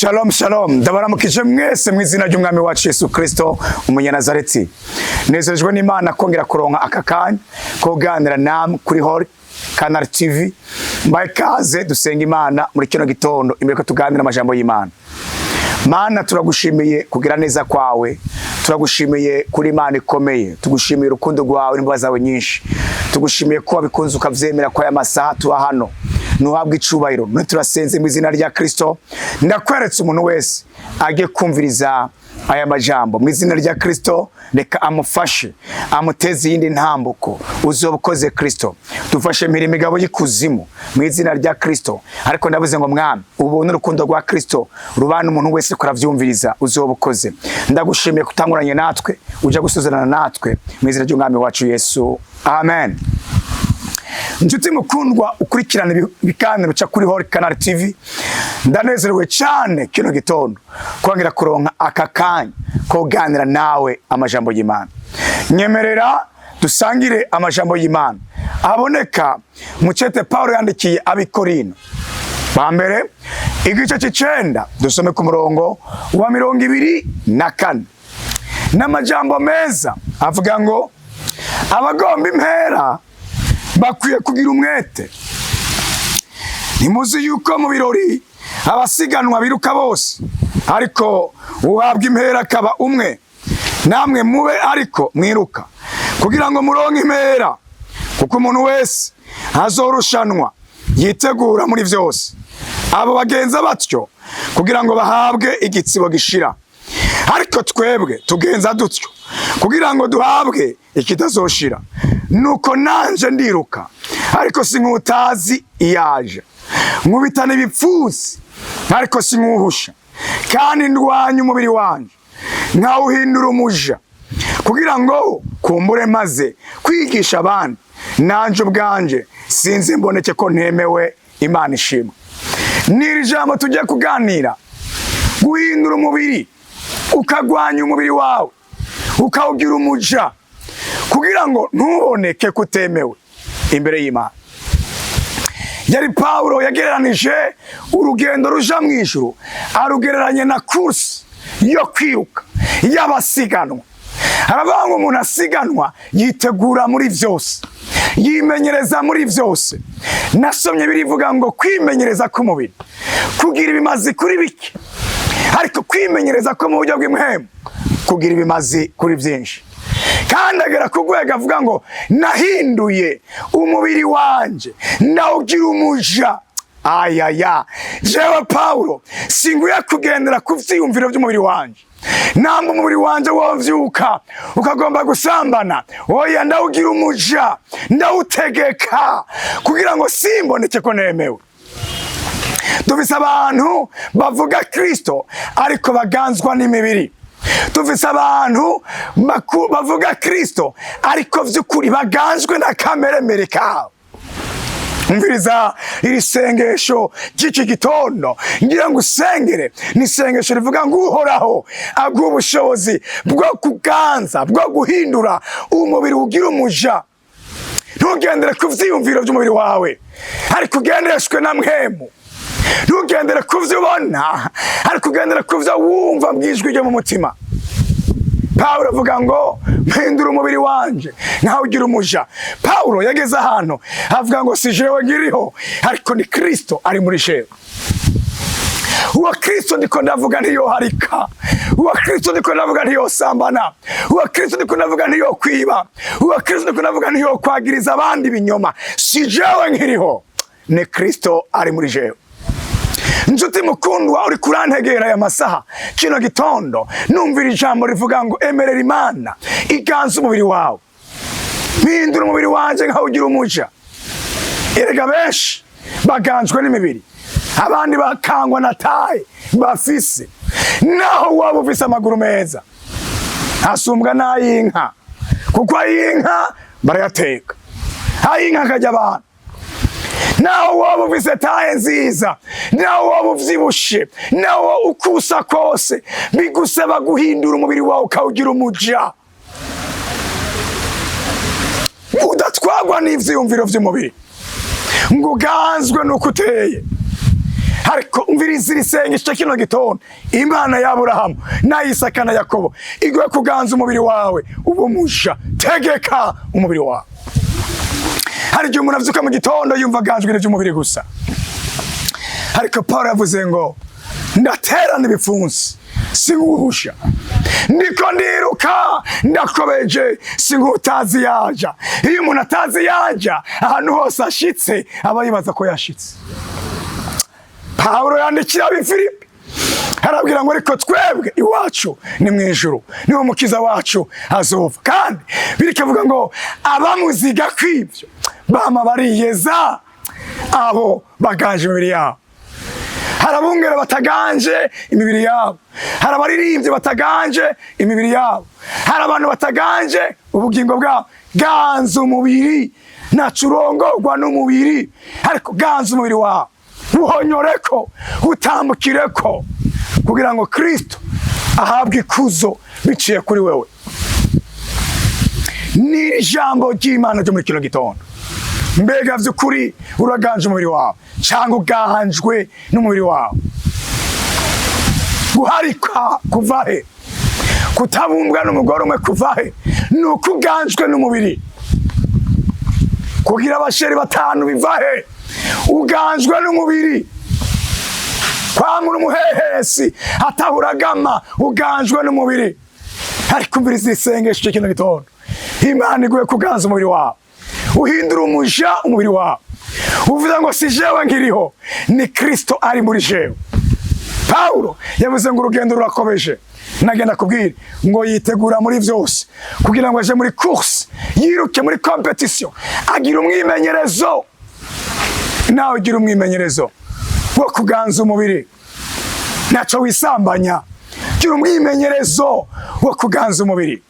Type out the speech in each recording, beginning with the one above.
Shalom shalom, ndabaramukije mwese mu izina ry'umwami wacu Yesu Kristo umunyanazareti. Nezejwe n'Imana kongera kuronka aka kanya ko kuganira namwe kuri Holy Canal TV. Mbaye kaze dusenga Imana muri kino gitondo imbere ko tuganira amajambo y'Imana. Mana turagushimiye kugira neza kwawe, turagushimiye kuri Imana ikomeye, tugushimiye urukundo rwawe n'imbabazi zawe nyinshi, tugushimiye ko wabikunze ukavyemera kwa aya masaha tuba hano. Nuhabwa icubahiro. None turasenze mu izina rya Kristo, ndakweretse umuntu wese agiye kumviriza aya majambo mu izina rya Kristo, reka amufashe amuteze yindi ntambuko uzobukoze Kristo. Dufashe mirimo igabo y'ikuzimu mu izina rya Kristo. Ariko ndavuze ngo mwami, ubone urukundo rwa Kristo rubana umuntu wese kuravyumviriza uzobukoze. Ndagushimiye kutanguranye natwe, uja gusuzerana natwe mu izina ry'umwami wacu Yesu. Amen. Njuti mukundwa ukurikirana ibiganiro bica kuri Holy Canal TV, ndanezerewe cyane kino gitondo kongera kuronka aka kanya ko kuganira nawe amajambo y'Imana. Nyemerera dusangire amajambo y'Imana aboneka mu cete Paulo yandikiye abikorino ba mbere igice c'9 dusome ku murongo wa 24 n'amajambo meza avuga ngo abagomba impera bakwiye kugira umwete. Nimuzi yuko mu birori abasiganwa biruka bose, ariko uhabwa impera akaba umwe. Namwe mube ariko mwiruka kugira ngo muronke impera, kuko umuntu wese azorushanwa yitegura muri vyose. Abo bagenza batyo kugira ngo bahabwe igitsibo gishira, ariko twebwe tugenza dutyo kugira ngo duhabwe ikitazoshira. Nuko nanje ndiruka, ariko sinkutazi iyaje, nkubitana ibipfusi ariko sinkuhusha, kandi ndwanya umubiri wanje nkawuhindura umuja, kugira ngo kumbure maze kwigisha abandi, nanje ubwanje sinzi mboneke ko ntemewe. Imana ishimwe. Niri jambo tujye kuganira, guhindura umubiri, ukagwanya umubiri wawe ukawugira umuja, kugira ngo ntuboneke kutemewe imbere y'Imana. Yari Paulo yagereranije urugendo ruja mu ijuru, arugereranye na kursi yo kwiruka y'abasiganwa. Aravuga ngo umuntu asiganwa yitegura muri vyose, yimenyereza muri vyose. Nasomye birivuga ngo kwimenyereza k'umubiri kugira ibimazi kuri bike, ariko kwimenyereza ko mu buryo bw'impemu kugira ibimazi kuri byinshi. Kandi agera ku rwego avuga ngo nahinduye umubiri wanje ndawugira umuja. Ayaya, jewe Paulo singuye kugendera ku vyiyumviro by'umubiri wanje. Namba umubiri wanje wovyuka ukagomba gusambana, oya ndawugira umuja, ndawutegeka kugira ngo simboneke ko nemewe. Dufise abantu bavuga Kristo ariko baganzwa n'imibiri. Dufise abantu bavuga Kristo ariko vy'ukuri baganzwe na kameremere kawo. Umviriza iri sengesho ry'iki gitondo ngira ngo usengere, ni sengesho rivuga ngo Uhoraho aguha ubushobozi bwo kuganza, bwo guhindura umubiri ugira umuja. Ntugendere ku vyiyumviro by'umubiri wawe, ariko ugendereshwe na mpwemu. Ntugendere ku vyo ubona, ariko ugendere ku vyo wumva bwijwi ryo mu mutima. Paulo avuga ngo mpindura umubiri wanje nkawugira umuja. Paulo yageze ahantu avuga ngo si jewe ngiriho, ariko ni Kristo ari muri jewe. Uwa Kristo ndiko ndavuga ntiyoharika, uwa Kristo ndiko ndavuga ntiyosambana, uwa Kristo ndiko ndavuga ntiyokwiba, uwa Kristo ndiko ndavuga ntiyokwagiriza abandi ibinyoma. Si jewe nkiriho, ni Kristo ari muri jewe. Njuti mukundwa uri kurantegera aya masaha kino gitondo, numvira ijambo rivuga ngo emerera Imana iganza umubiri wawe. Mpindura umubiri wanje nkawugira umuja. Erega benshi baganzwe n'imibiri, abandi bakangwa na taye bafise. Naho waba ufise amaguru meza asumbwa n'ay'inka, kuko ay'inka barayateka, ay'inka akajya abantu. Naho waba ufise taye nziza, naho waba uvyibushe, naho ukusa kose, bigusaba guhindura umubiri wawe ukawugira umuja. Udatwagwa n'ivyiyumviro vy'umubiri ngo uganzwe nuko uteye, ariko umviriza iri sengesho kino gitondo. Imana ya Aburahamu na Isaka na Yakobo iguye kuganza umubiri wawe ubumusha, tegeka umubiri wawe. Hari igihe umuntu avyuka mu gitondo yumva aganjwe n'ivy'umubiri gusa, ariko Paulo yavuze ngo ndaterana ibipfunsi singuhusha, ndiko ndiruka ndakobeje sinkutazi yaja. Iyo umuntu atazi yaja ahantu hose ashitse aba yibaza ko yashitse. Paulo yandikira ab'Ifilipi arabwira ngo ariko twebwe iwacu ni mwijuru, niwo mukiza wacu azova. Kandi birikavuga ngo abamuziga kw'ivyo bama bariyeza abo baganje imibiri yabo. Hari abungere bataganje imibiri yabo, hari abaririmbyi bataganje imibiri yabo, hari abantu bataganje ubugingo bwabo. Ganza umubiri, nacurongorwa n'umubiri, ariko ganza umubiri wawe uhonyoreko, utambukireko, kugira ngo Kristo ahabwe ikuzo biciye kuri wewe. Ni ijambo ry'Imana ryo muri kino gitondo. Mbega vy'ukuri uraganje umubiri wawe cyangwa uganjwe n'umubiri wawe? Guharika kuva he? Kutabumbwa n'umugore umwe kuva he? Nuko uganjwe n'umubiri. Kugira abasheri batanu biva he? Uganjwe n'umubiri. Kwamura umuhehesi atahuragama, uganjwe n'umubiri. Ariko umviriza isengesho kino gitondo. Imana iguye kuganza umubiri wawe, uhindura umuja umubiri wawe, uvuga ngo si jewe nkiriho, ni Kristo ari muri jewe. Paulo yavuze ngo urugendo rurakomeje, nagenda kubwira ngo yitegura muri vyose kugira ngo aje muri course, yiruke muri competition, agira umwimenyerezo. Nawe ugira umwimenyerezo wo kuganza umubiri, naco wisambanya, gira umwimenyerezo wo kuganza umubiri.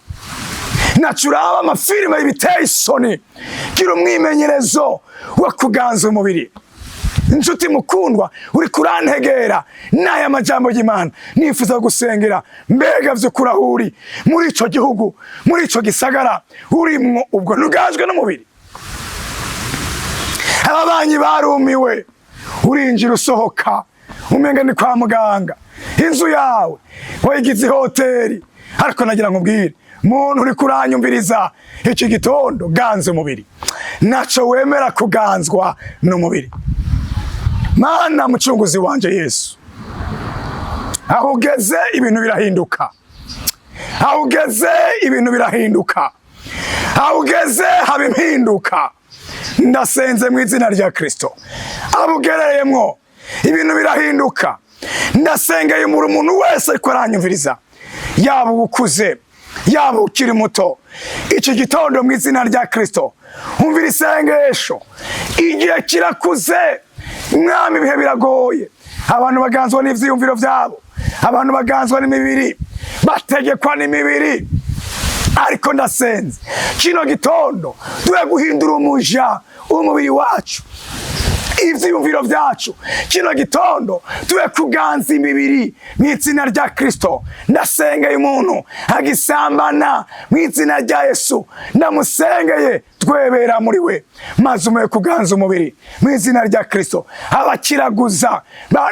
Naturaba amafilime y'ibiteye isoni, gira umwimenyerezo wo kuganza umubiri. Inshuti mukundwa uri kurantegera n'aya majambo y'Imana, nifuza gusengera. Mbega vy'ukuri aho uri muri ico gihugu, muri ico gisagara urimwo, ubwo ntuganjwe n'umubiri. Ababanyi barumiwe, urinjira usohoka umenga ni kwa muganga. Inzu yawe wayigize hoteli, ariko nagira nkubwire muntu uri kuranyumviriza iki gitondo, ganza umubiri. Naco wemera kuganzwa n'umubiri. Mana mucunguzi wanje Yesu, aho ugeze ibintu birahinduka, aho ugeze ibintu birahinduka, aho ugeze haba impinduka. Ndasenze mu izina rya Kristo, aho ugereyemwo ibintu birahinduka. Ndasengeye umuntu wese ariko aranyumviriza, yaba ukuze yaba ukiri muto, iki gitondo mu izina rya Kristo umvira isengesho. Igihe kirakuze mwami, ibihe biragoye, abantu baganzwa n'ivyiyumviro vyabo, abantu baganzwa n'imibiri, bategekwa n'imibiri. Ariko ndasenze kino gitondo duhe guhindura umuja umubiri wacu, ivyiyumviro vyacu. Kino gitondo tuwe kuganza imibiri mu izina rya Kristo. Ndasengeye umuntu agisambana mu izina rya Yesu, ndamusengeye twebera muri we, maze umuhe kuganza umubiri mu izina rya Kristo. Abakiraguza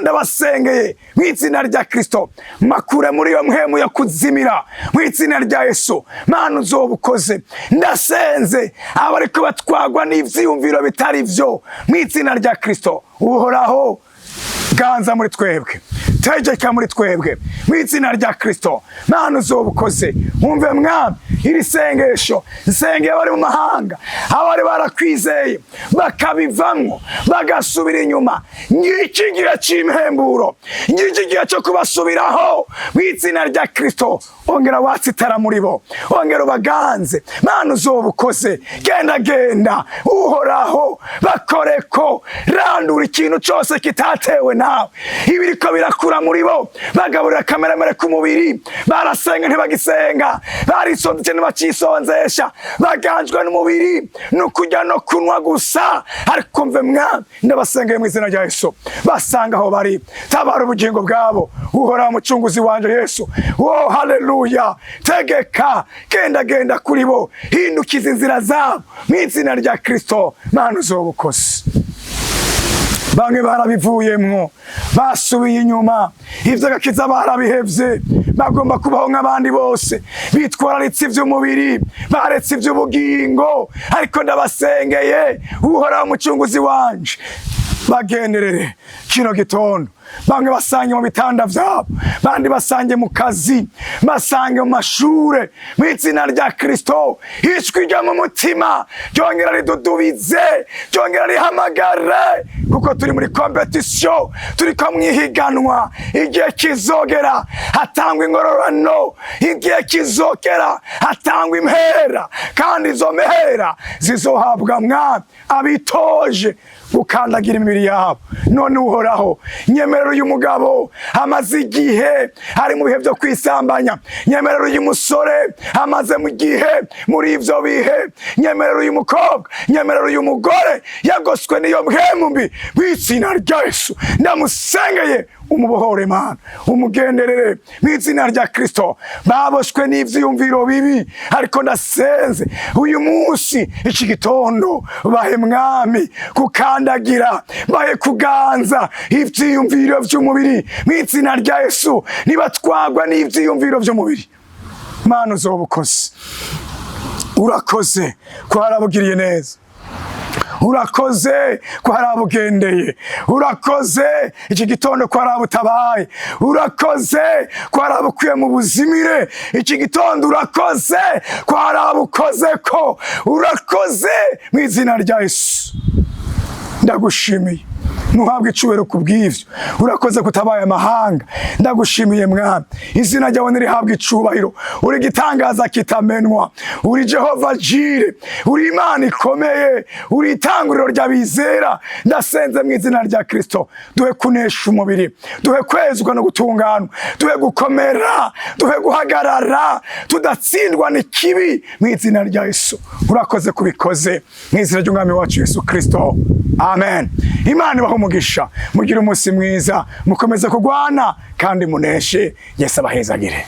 ndabasengeye mu izina rya Kristo, makure muri yo mpemu yo kuzimira mu izina rya Yesu. Mana uzobukoze. Ndasenze abariko batwagwa n'ivyiyumviro bitari vyo mu izina rya Kristo. Uhoraho ganza muri twebwe, tegeka muri twebwe mu izina rya Kristo. Mana uzobukoze. Mwumve mwami iri sengesho, nsengeye abari mu mahanga, abari barakwizeye bakabivamwo bagasubira inyuma. Ngiki gihe c'imhemburo, ngiki gihe cyo kubasubiraho mu izina rya Kristo. Ongera watsitara muri bo, ongera ubaganze. Mana uzobukoze. Genda genda Uhoraho, bakoreko, randura ikintu cose kitatewe nawe, ibiriko birakura muri bo. Bagaburira kameremere ku mubiri, barasenga ntibagisenga, barisonze ntibacisonzesha, baganjwe n'umubiri no kurya no kunwa gusa. Ariko mve mwami, ndabasengeye mu izina rya Yesu, basanga aho bari, tabara ubugingo bwabo. Uhoraho mucunguzi wanje Yesu, oh haleluya, tegeka, genda genda kuri bo, hindukiza inzira zabo mu izina rya Kristo. Mana uzobukoze. bamwe barabivuyemwo basubiye inyuma, ivy'agakiza barabihevye, bagomba kubaho nk'abandi bose, bitwararitse ivy'umubiri, baretse ivy'ubugingo. Ariko ndabasengeye, Uhoraho umucunguzi wanje, bagenderere kino gitondo. Bamwe basange mu bitanda vyabo, bandi basange mu kazi, basange mu mashure, mu izina rya Kristo. Ijwi ryo mu mutima ryongera ridudubize, ryongera rihamagare, kuko turi muri competition, turiko mwihiganwa. Igihe kizogera hatangwa ingororano, igihe kizogera hatangwa impera, kandi izo mpera zizohabwa mwami abitoje gukandagira imibiri yabo. None Uhoraho, nyemerera uyu mugabo amaze igihe ari mu bihe vyo kwisambanya, nyemerera uyu musore amaze mu gihe muri ivyo bihe, nyemerera uyu mukobwa, nyemerera uyu mugore yagoswe n'iyo mpwemu mbi, mw'izina rya Yesu ndamusengeye umubohore Mana, umugenderere mw'izina rya Kristo. Baboshwe n'ivyiyumviro bibi, ariko ndasenze uyu munsi, iki gitondo, bahe mwami kukandagira, bahe kuganza ivyiyumviro vy'umubiri mw'izina rya Yesu. Nibatwagwa n'ivyiyumviro vy'umubiri, Mana uzoba ukoze. Urakoze ko harabugiriye neza, urakoze ko harabugendeye, urakoze iki gitondo ko harabutabaye, urakoze ko harabukuye mu buzimire iki gitondo, urakoze ko harabukoze ko, urakoze mw'izina rya Yesu. Ndagushimiye, ntuhabwe icubahiro kubw'ivyo. Urakoze kutabaye amahanga, ndagushimiye mwami, izina ryawe nirihabwe icubahiro. Uri igitangaza kitamenwa, uri Jehova Jire, uri Imana ikomeye, uri itanguriro ry'abizera. Ndasenze mw'izina rya Kristo, duhe kunesha umubiri, duhe kwezwa no gutunganwa, duhe gukomera, duhe guhagarara, tudatsindwa n'ikibi mw'izina rya Yesu. Urakoze kubikoze mw'izina ry'umwami wacu Yesu Kristo, amen. Imana ibahe umugisha, mugire umunsi mwiza, mukomeze kugwana kandi muneshe. Yesu abahezagire.